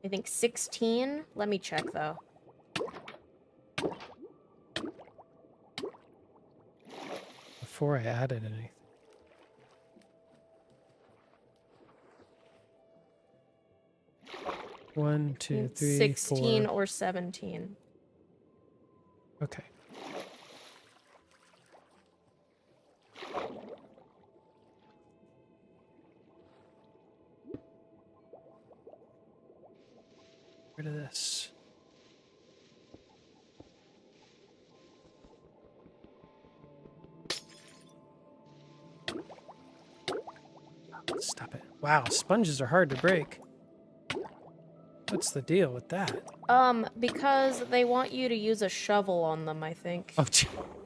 I think, 16. Let me check, though. Before I added anything. One, two, three, 16 4. or 17. Okay. Rid of this. Stop it. Wow, sponges are hard to break. What's the deal with that? Because they want you to use a shovel on them, I think. Oh,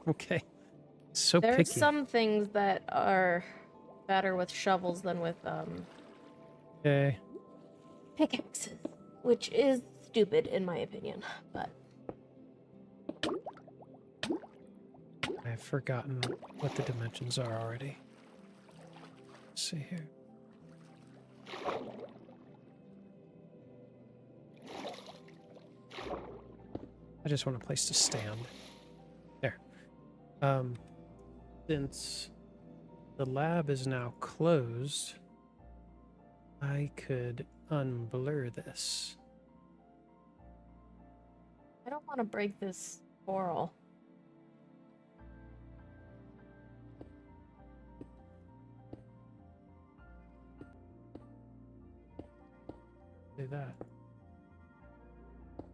okay. So There's picky. some things that are better with shovels than with, Okay. pickaxes, which is stupid in my opinion, but... I've forgotten what the dimensions are already. Let's see here. I just want a place to stand. There. Since the lab is now closed, I could unblur this. I don't want to break this coral. Do that.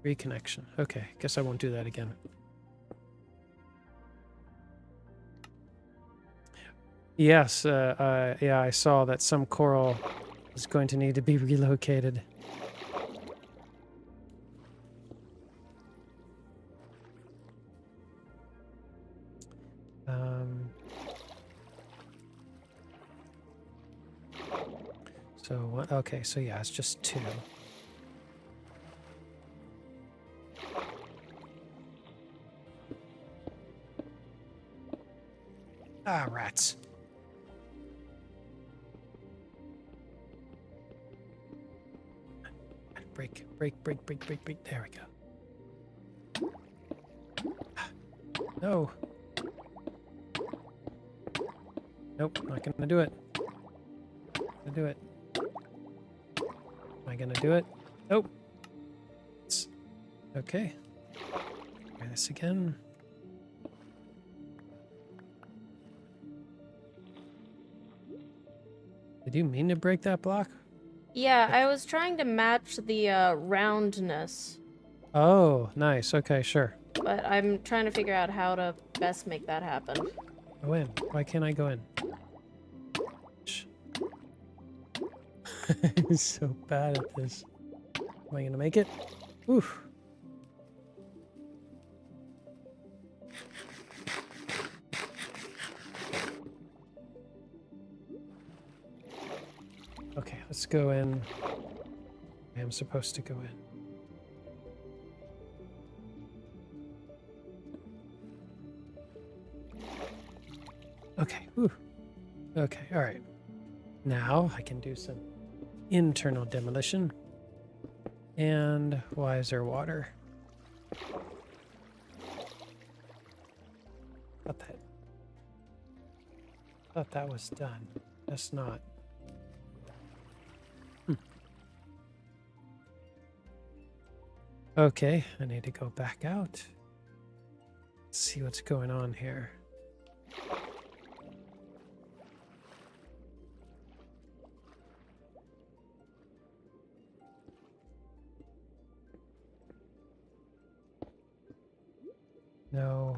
Reconnection. Okay, guess I won't do that again. Yes, yeah, I saw that some coral is going to need to be relocated. So, okay, so yeah, it's just 2. Ah, rats. Break. There we go. No. Nope, not gonna do it. Gonna do it. Am I gonna do it? Nope. Okay. Try this again. Did you mean to break that block? Yeah, I was trying to match the roundness, Oh, nice. Okay, sure. but I'm trying to figure out how to best make that happen. Go in. Why can't I go in? Shh. I'm so bad at this. Am I gonna make it? Oof. Okay, let's go in. I am supposed to go in. Okay, whew. Okay, all right. Now I can do some internal demolition. And why is there water? Thought that was done. That's not. Okay, I need to go back out. Let's see what's going on here. No.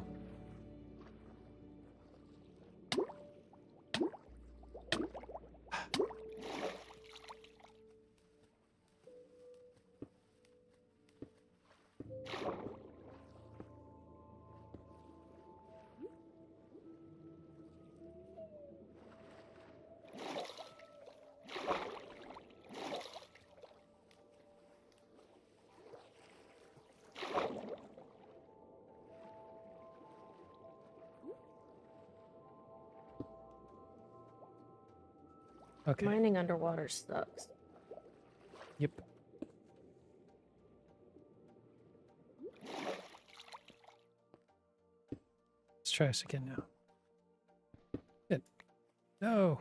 Okay. Mining underwater sucks. Yep. Let's try this again now. Good. No.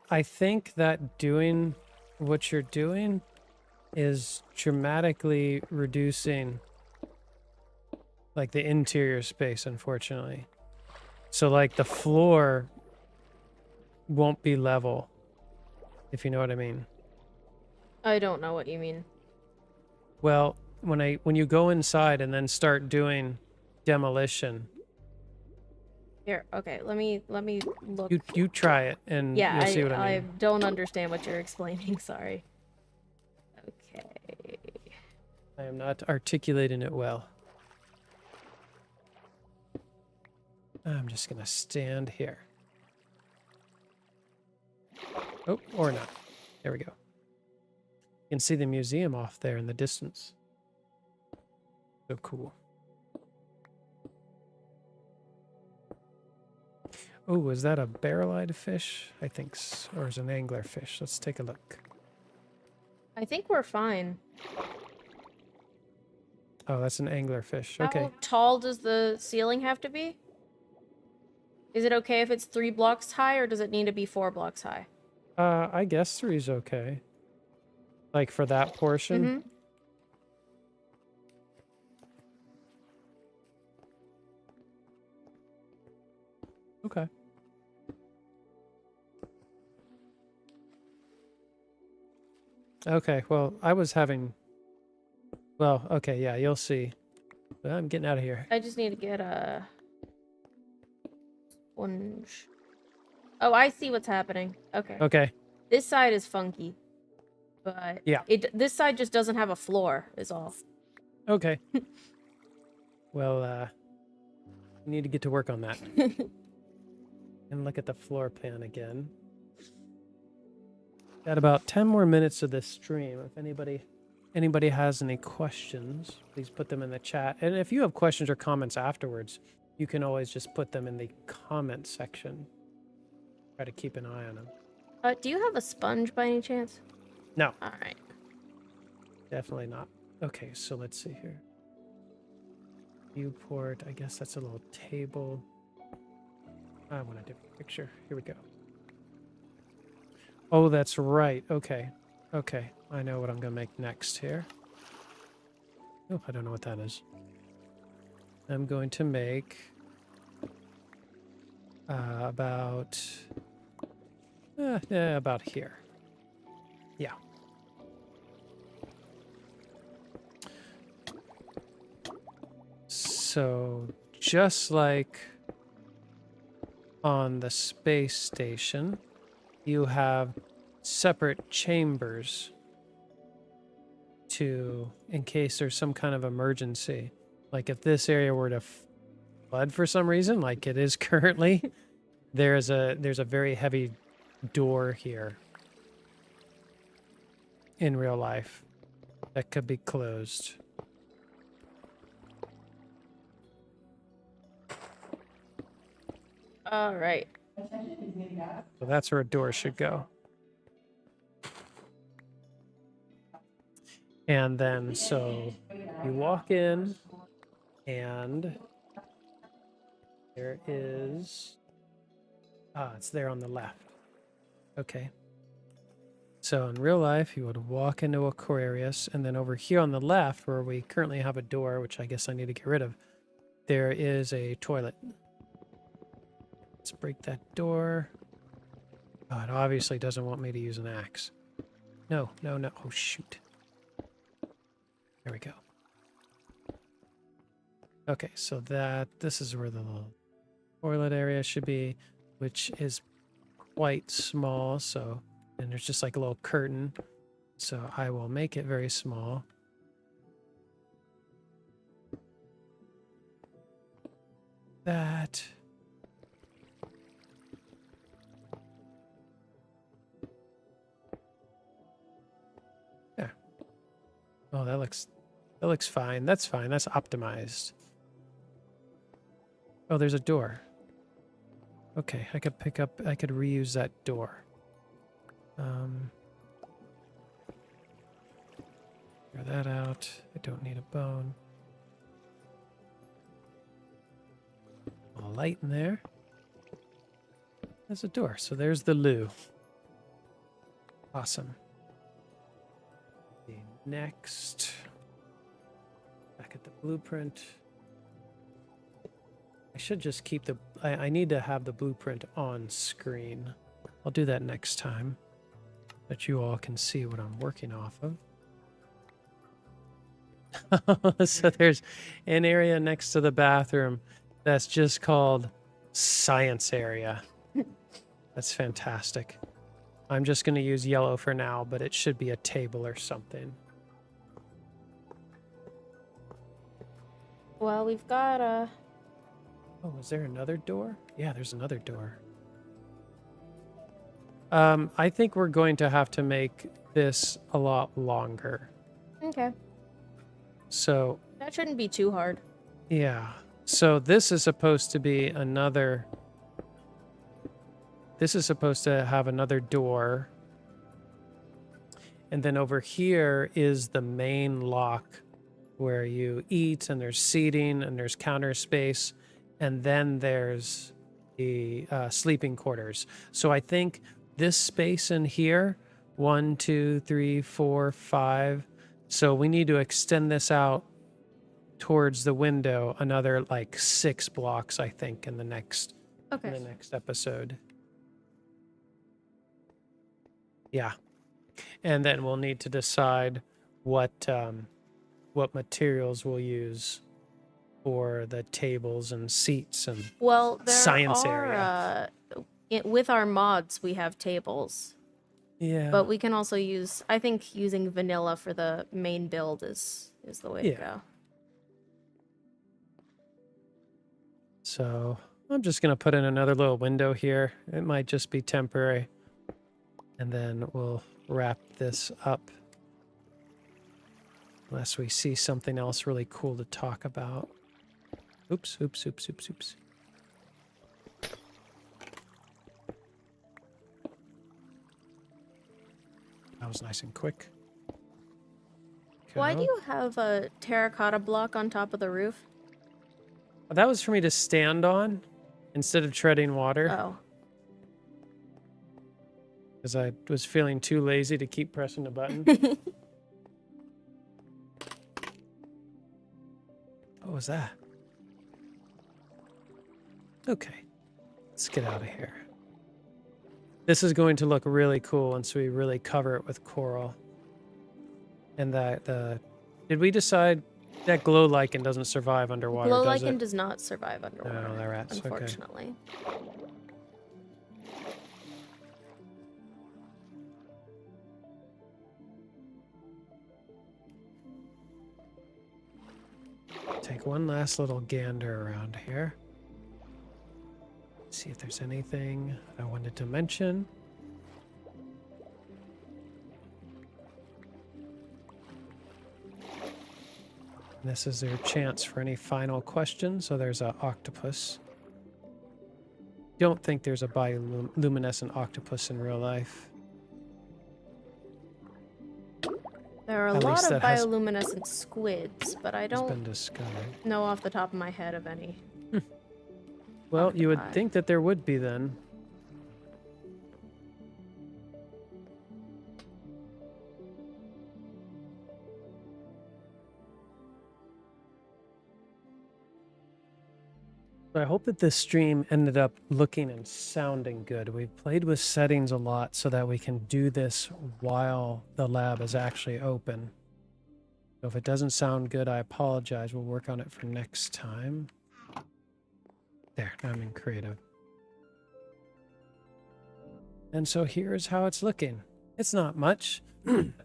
I think that doing what you're doing is dramatically reducing like the interior space, unfortunately. So like the floor won't be level, if you know what I mean. I don't know what you mean. Well, when you go inside and then start doing demolition, Here, okay, let me look. you try it and Yeah, you'll see what I I mean. don't understand what you're explaining, sorry. Okay. I am not articulating it well. I'm just gonna stand here. Oh, or not. There we go. You can see the museum off there in the distance. So cool. Oh, is that a barrel-eyed fish? I think so. Or is it an angler fish? Let's take a look. I think we're fine. Oh, that's an angler fish. Okay. How tall does the ceiling have to be? Is it okay if it's 3 blocks high, or does it need to be 4 blocks high? I guess 3's okay. Like for that portion? Mm-hmm. Okay. Okay, well, I was having... Well, okay, yeah, you'll see. But I'm getting out of here. I just need to get a sponge. Oh, I see what's happening. Okay. Okay. This side is funky. But yeah, this side just doesn't have a floor, is all. Okay. Well, we need to get to work on that. And look at the floor plan again. Got about 10 more minutes of this stream. If anybody has any questions, please put them in the chat. And if you have questions or comments afterwards, you can always just put them in the comment section. Try to keep an eye on them. Do you have a sponge by any chance? No, All right. definitely not. Okay, so let's see here. Viewport, I guess that's a little table. I want a different picture. Here we go. Oh, that's right. Okay. Okay. I know what I'm going to make next here. Oh, I don't know what that is. I'm going to make about here. Yeah. So just like on the space station, you have separate chambers in case there's some kind of emergency. Like if this area were to flood for some reason, like it is currently, there's a very heavy door here in real life that could be closed. All right. So that's where a door should go. And then, so you walk in, and there is, it's there on the left. Okay. So in real life, you would walk into Aquarius, and then over here on the left, where we currently have a door, which I guess I need to get rid of, there is a toilet. Let's break that door. Oh, it obviously doesn't want me to use an axe. No, no, no. Oh, shoot. There we go. Okay, so this is where the little toilet area should be, which is quite small. So, and there's just like a little curtain. So I will make it very small. That. There. Oh, that looks fine. That's fine. That's optimized. Oh, there's a door. Okay, I could reuse that door. Clear that out. I don't need a bone. A light in there. There's a door. So there's the loo. Awesome. Next. Back at the blueprint. I should just keep I need to have the blueprint on screen. I'll do that next time, that you all can see what I'm working off of. So there's an area next to the bathroom that's just called science area. That's fantastic. I'm just going to use yellow for now, but it should be a table or something. Well, we've got a... Oh, is there another door? Yeah, there's another door. I think we're going to have to make this a lot longer. Okay. So... That shouldn't be too hard. Yeah. So this is supposed to be another... This is supposed to have another door. And then over here is the main lock where you eat, and there's seating, and there's counter space, and then there's the sleeping quarters. So I think this space in here, 1, 2, 3, 4, 5. So we need to extend this out towards the window another like 6 blocks, I think, in the next episode. Yeah. And then we'll need to decide what materials we'll use for the tables and seats and science area. With our mods, we have tables. Yeah. But we can also use, I think using vanilla for the main build is the way to go. So I'm just going to put in another little window here. It might just be temporary. And then we'll wrap this up. Unless we see something else really cool to talk about. Oops, oops, oops, oops, oops. That was nice and quick. Why do Go. you have a terracotta block on top of the roof? That was for me to stand on instead of treading water. Oh. Because I was feeling too lazy to keep pressing the button. What was that? Okay, let's get out of here. This is going to look really cool once we really cover it with coral. And that did we decide that glow lichen doesn't survive underwater? Glow does lichen it? does not survive underwater. No, they're rats. Unfortunately. Okay. Take one last little gander around here. See if there's anything I wanted to mention. This is their chance for any final questions. So there's an octopus. Don't think there's a bioluminescent octopus in real life. There are a At lot least of that has bioluminescent squids, but I been don't discovered. know off the top of my head of any. Well, you would Octopi. think that there would be then. So I hope that this stream ended up looking and sounding good. We've played with settings a lot so that we can do this while the lab is actually open. So if it doesn't sound good, I apologize. We'll work on it for next time. There, now I'm in creative. And so here's how it's looking. It's not much,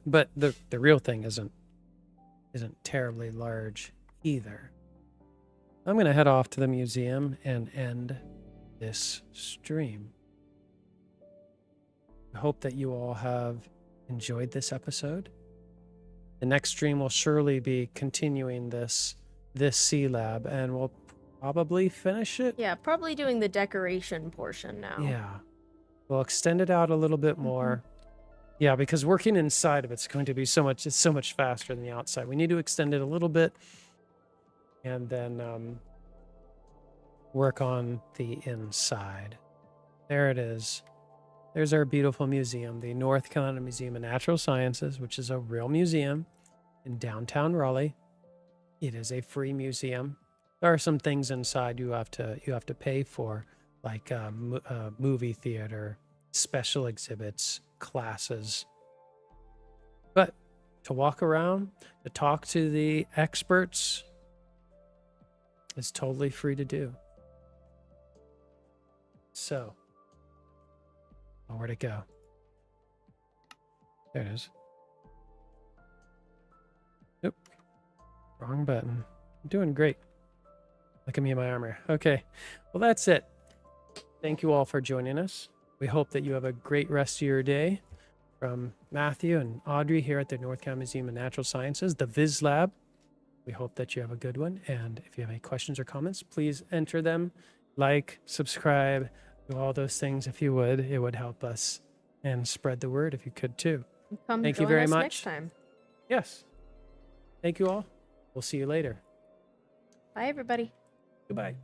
but the real thing isn't terribly large either. I'm going to head off to the museum and end this stream. I hope that you all have enjoyed this episode. The next stream will surely be continuing this sea lab, and we'll probably finish it. Yeah, probably doing the decoration portion now. Yeah. We'll extend it out a little bit more. Yeah, because working inside of it's going to be so much faster than the outside. We need to extend it a little bit and then work on the inside. There it is. There's our beautiful museum, the North Carolina Museum of Natural Sciences, which is a real museum in downtown Raleigh. It is a free museum. There are some things inside you have to pay for, like movie theater, special exhibits, classes. But to walk around, to talk to the experts, it's totally free to do. So, where'd it go? There it is. Nope. Wrong button. I'm doing great. Look at me in my armor. Okay. Well, that's it. Thank you all for joining us. We hope that you have a great rest of your day. From Matthew and Audrey here at the North Carolina Museum of Natural Sciences, the Viz Lab. We hope that you have a good one. And if you have any questions or comments, please enter them. Like, subscribe, do all those things if you would. It would help us and spread the word if you could too. Come Thank you join very us much. next time. Yes. Thank you all. We'll see you later. Bye, everybody. Goodbye.